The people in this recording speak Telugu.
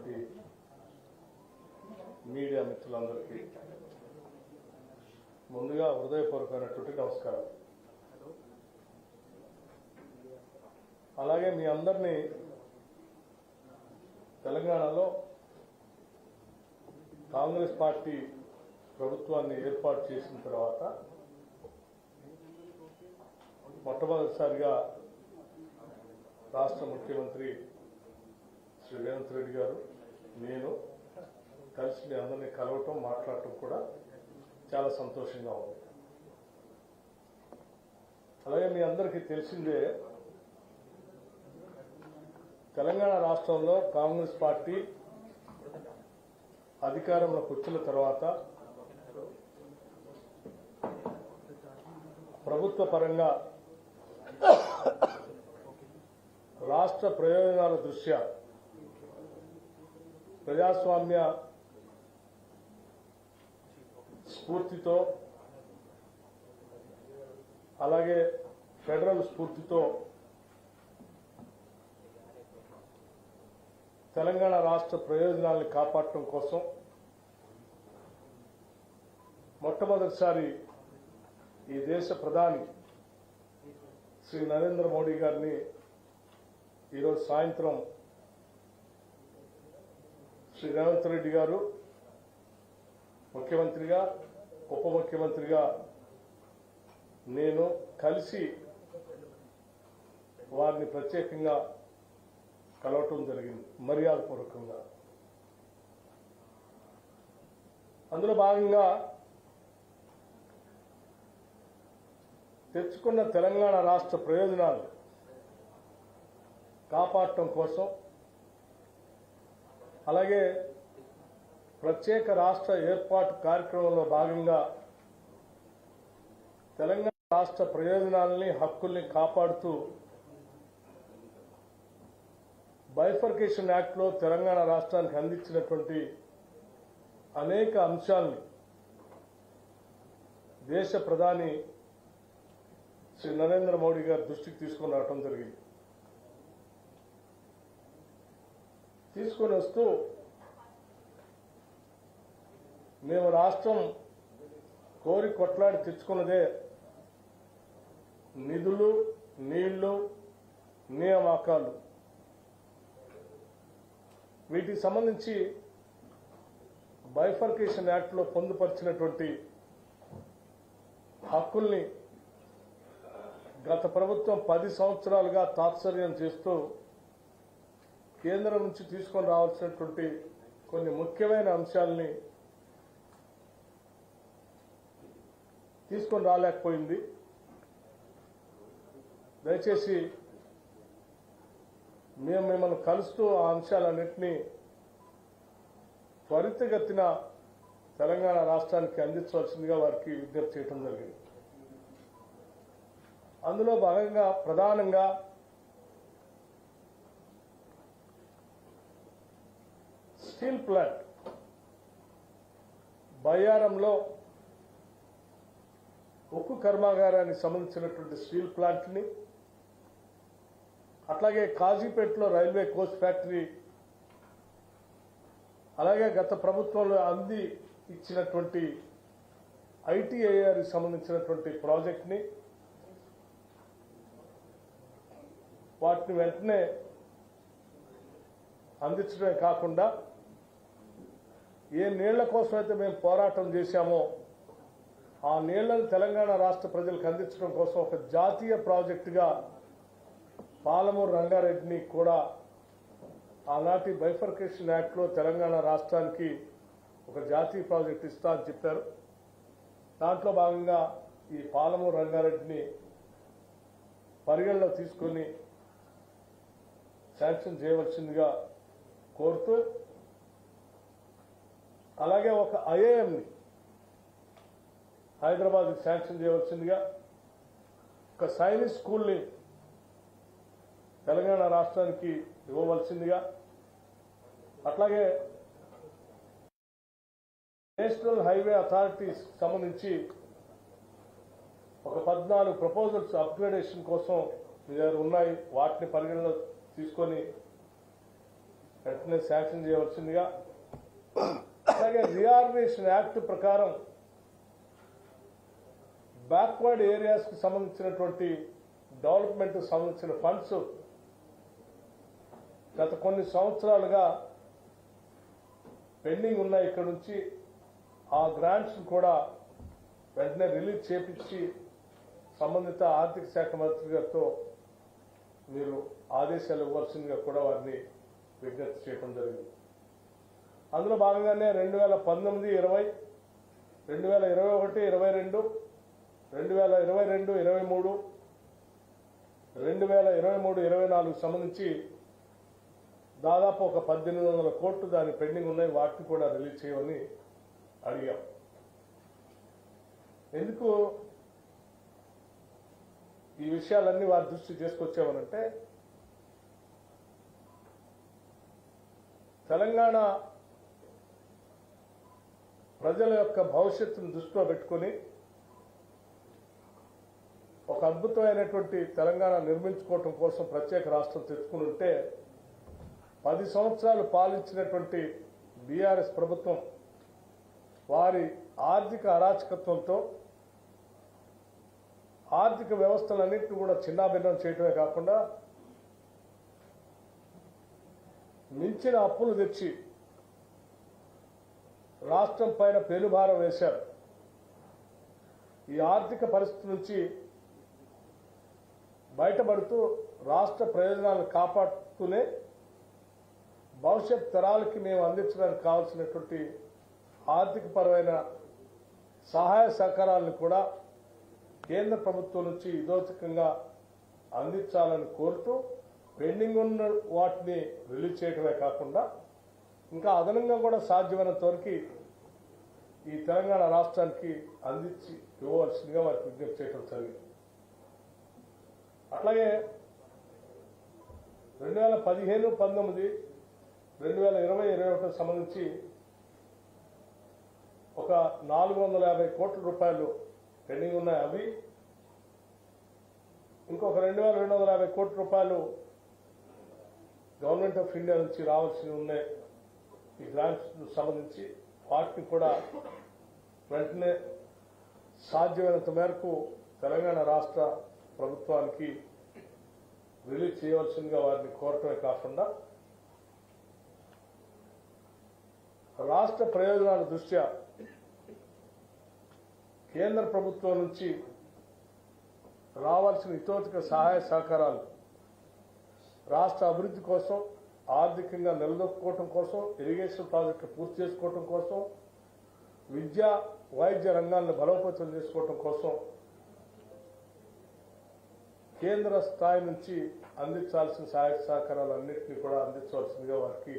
వచ్చినటువంటి మీడియా మిత్రులందరికీ ముందుగా హృదయపూర్వకమైనటువంటి నమస్కారం. అలాగే మీ అందరినీ తెలంగాణలో కాంగ్రెస్ పార్టీ ప్రభుత్వాన్ని ఏర్పాటు చేసిన తర్వాత మొట్టమొదటిసారిగా రాష్ట్ర ముఖ్యమంత్రి శ్రీ రేవంత్ రెడ్డి గారు నేను కలిసి మీ అందరినీ కలవటం మాట్లాడటం కూడా చాలా సంతోషంగా ఉంది. అలాగే మీ అందరికీ తెలిసిందే, తెలంగాణ రాష్ట్రంలో కాంగ్రెస్ పార్టీ అధికారంలోకి వచ్చిన తర్వాత ప్రభుత్వ పరంగా రాష్ట్ర ప్రయోజనాల దృష్ట్యా ప్రజాస్వామ్య స్ఫూర్తితో అలాగే ఫెడరల్ స్ఫూర్తితో తెలంగాణ రాష్ట్ర ప్రయోజనాలను కాపాడటం కోసం మొట్టమొదటిసారి ఈ దేశ ప్రధాని శ్రీ నరేంద్ర మోడీ గారిని ఈరోజు సాయంత్రం శ్రీ రేవంత్ రెడ్డి గారు ముఖ్యమంత్రిగా ఉప ముఖ్యమంత్రిగా నేను కలిసి వారిని ప్రత్యేకంగా కలవటం జరిగింది, మర్యాదపూర్వకంగా. అందులో భాగంగా తెచ్చుకున్న తెలంగాణ రాష్ట్ర ప్రయోజనాలు కాపాడటం కోసం, అలాగే ప్రత్యేక రాష్ట్ర ఏర్పాటు కార్యక్రమంలో భాగంగా తెలంగాణ రాష్ట్ర ప్రయోజనాలని హక్కుల్ని కాపాడుతూ బైఫర్కేషన్ యాక్ట్లో తెలంగాణ రాష్ట్రానికి అందించినటువంటి అనేక అంశాలని దేశ ప్రధాని శ్రీ నరేంద్ర మోడీ గారి దృష్టికి తీసుకొని రావడం జరిగింది. తీసుకొని వస్తూ మేము రాష్ట్రం కోరి కొట్లాడి తెచ్చుకున్నదే నిధులు, నీళ్లు, నియామకాలు. వీటికి సంబంధించి బైఫర్కేషన్ యాక్ట్లో పొందుపరిచినటువంటి హక్కుల్ని గత ప్రభుత్వం 10 సంవత్సరాలుగా తాత్సర్యం చేస్తూ కేంద్రం నుంచి తీసుకొని రావాల్సినటువంటి కొన్ని ముఖ్యమైన అంశాలని తీసుకొని రాలేకపోయింది. దయచేసి మేము మిమ్మల్ని కలుస్తూ ఆ అంశాలన్నింటినీ త్వరితగతిన తెలంగాణ రాష్ట్రానికి అందించవలసిందిగా వారికి విజ్ఞప్తి చేయడం జరిగింది. అందులో భాగంగా ప్రధానంగా స్టీల్ ప్లాంట్ బయ్యారంలో ఉక్కు కర్మాగారానికి సంబంధించినటువంటి స్టీల్ ప్లాంట్ని, అట్లాగే కాజీపేటలో రైల్వే కోచ్ ఫ్యాక్టరీ, అలాగే గత ప్రభుత్వంలో అంది ఇచ్చినటువంటి ఐటీఐఆర్కి సంబంధించినటువంటి ప్రాజెక్ట్ని వాటిని వెంటనే అందించడమే కాకుండా ఏ నీళ్ల కోసం అయితే మేము పోరాటం చేశామో ఆ నీళ్లను తెలంగాణ రాష్ట్ర ప్రజలకు అందించడం కోసం ఒక జాతీయ ప్రాజెక్టుగా పాలమూరు రంగారెడ్డిని కూడా ఆనాటి బైఫర్కేషన్ యాక్ట్లో తెలంగాణ రాష్ట్రానికి ఒక జాతీయ ప్రాజెక్టు ఇస్తా అని చెప్పారు. దాంట్లో భాగంగా ఈ పాలమూరు రంగారెడ్డిని పరిగణలో తీసుకొని శాంక్షన్ చేయవలసిందిగా కోరుతూ, అలాగే ఒక ఐఐఎంని హైదరాబాద్కి శాంక్షన్ చేయవలసిందిగా, ఒక సైనిక్ స్కూల్ని తెలంగాణ రాష్ట్రానికి ఇవ్వవలసిందిగా, అట్లాగే నేషనల్ హైవే అథారిటీస్ సంబంధించి ఒక 14 ప్రపోజల్స్ అప్గ్రేడేషన్ కోసం మీ దగ్గర ఉన్నాయి. వాటిని పరిగణలో తీసుకొని వెంటనే శాంక్షన్ చేయవలసిందిగా, అలాగే రీఆర్గనైజేషన్ యాక్ట్ ప్రకారం బ్యాక్వర్డ్ ఏరియాస్కి సంబంధించినటువంటి డెవలప్మెంట్ సంబంధించిన ఫండ్స్ గత కొన్ని సంవత్సరాలుగా పెండింగ్ ఉన్నాయి. ఇక్కడ నుంచి ఆ గ్రాంట్స్ కూడా వెంటనే రిలీజ్ చేపించి సంబంధిత ఆర్థిక శాఖ మంత్రి గారితో మీరు ఆదేశాలు ఇవ్వాల్సిందిగా కూడా వారిని విజ్ఞప్తి చేయడం జరిగింది. అందులో భాగంగానే 2019, 20, 2021, 22, 2022, 23, 2023, 24 సంబంధించి దాదాపు ఒక 1800 కోట్లు దాని పెండింగ్ ఉన్నాయి. వాటిని కూడా రిలీజ్ చేయమని అడిగాం. ఎందుకు ఈ విషయాలన్నీ వారి దృష్టి తీసుకొచ్చామనంటే, తెలంగాణ ప్రజల యొక్క భవిష్యత్తును దృష్టిలో పెట్టుకుని ఒక అద్భుతమైనటువంటి తెలంగాణ నిర్మించుకోవటం కోసం ప్రత్యేక రాష్ట్రం తెచ్చుకుని ఉంటే 10 సంవత్సరాలు పాలించినటువంటి బీఆర్ఎస్ ప్రభుత్వం వారి ఆర్థిక అరాచకత్వంతో ఆర్థిక వ్యవస్థలన్నింటినీ కూడా చిన్నాభిన్నం చేయటమే కాకుండా మించిన అప్పులు తెచ్చి రాష్ట్రం పైన పెనుభారం వేశారు. ఈ ఆర్థిక పరిస్థితి నుంచి బయటపడుతూ రాష్ట్ర ప్రయోజనాలను కాపాడుతూనే భవిష్యత్ తరాలకి మేము అందించడానికి కావాల్సినటువంటి ఆర్థికపరమైన సహాయ సహకారాలను కూడా కేంద్ర ప్రభుత్వం నుంచి ఇదోచకంగా అందించాలని కోరుతూ పెండింగ్ ఉన్న వాటిని రిలీజ్ చేయడమే కాకుండా ఇంకా అదనంగా కూడా సాధ్యమైనంత వరకు ఈ తెలంగాణ రాష్ట్రానికి అందించి ఇవ్వవలసిందిగా వారికి విజ్ఞప్తి చేయడం జరిగింది. అట్లాగే 2015, 19, 2020, 21 సంబంధించి ఒక 450 కోట్ల రూపాయలు పెండింగ్ ఉన్నాయి. అవి ఇంకొక 2250 కోట్ల రూపాయలు గవర్నమెంట్ ఆఫ్ ఇండియా నుంచి రావాల్సి ఉన్నాయి. ఈ గ్రాంట్స్ సంబంధించి వాటిని కూడా వెంటనే సాధ్యమైనంత మేరకు తెలంగాణ రాష్ట్ర ప్రభుత్వానికి రిలీజ్ చేయవలసిందిగా వారిని కోరటమే కాకుండా రాష్ట్ర ప్రయోజనాల దృష్ట్యా కేంద్ర ప్రభుత్వం నుంచి రావాల్సిన ఇతోచిక సహాయ సహకారాలు రాష్ట్ర అభివృద్ధి కోసం, ఆర్థికంగా నిలదొక్కుకోవటం కోసం, ఇరిగేషన్ ప్రాజెక్టులు పూర్తి చేసుకోవటం కోసం, విద్యా వైద్య రంగాలను బలోపేతం చేసుకోవటం కోసం కేంద్ర స్థాయి నుంచి అందించాల్సిన సహాయ సహకారాలు అన్నింటినీ కూడా అందించవలసిందిగా వారికి